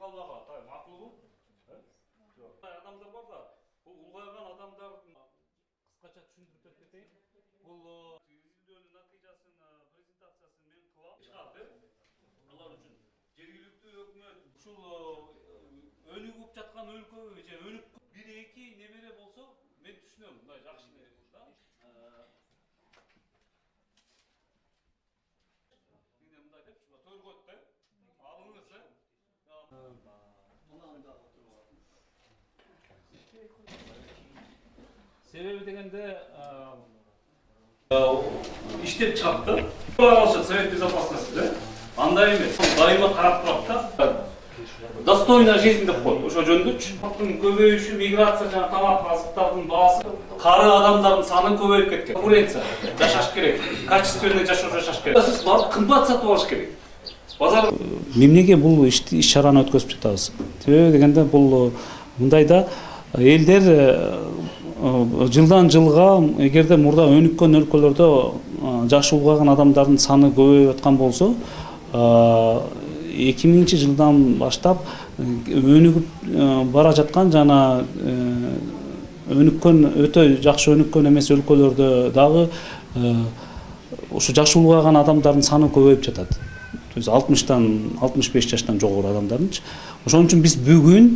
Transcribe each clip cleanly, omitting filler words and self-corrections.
калбага макулбу? Адамдар бар да, бул улгайган адамдардын кыскача түшүндүрүп өтүп кетейин. Бул изилдөөнүн натыйжасын презентациясын мен кылам. Чыгат, алар үчүн жергиликтүү өкмөт ушул өнүгүп жаткан өлкөгө же өнүк 1-2 небере болсо, мен түшүнөм, мындай жакшы небере да. Мындай деп төргөт да. Алыңыз, себеби дегенде иштеп чыгат да. Совет Безопасности да. Андай эмес. Дайыма карап турат да. Достойная жизнь деп коет. Ошо жөндөчү. Халктын көбөйүшү, миграция жана тамак азыктардын баасы, кары адамдардын саны көбөйүп кеткен. Конкуренция жашаш керек. Качественный жашаш керек. Сиз барып кымбат сатып алыш керек. Базар эмнеге бул иш-чараны өткөзүп жатабыз? Себеби дегенде бул мындайда элдер жылдан жылга эгерде мурда өнүккөн өлкөлөрдө жашы улгайган адамдардын саны көбөйүп аткан болсо, 2000-жылдан баштап өнүгүп бара жаткан жана өнүккөн өтө жакшы өнүккөн эмес өлкөлөрдө дагы ушу жашы улгайган адамдардын саны көбөйүп жатат. 60-65 жаштан жогору адамдардынчы. Ошон үчүн биз бүгүн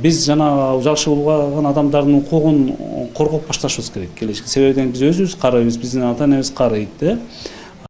биз жана жашы улгайган адамдардын укугун коргоп башташыбыз керек келечекте. Себеби биз өзүбүз карайбыз, биздин ата-энебиз карайт да.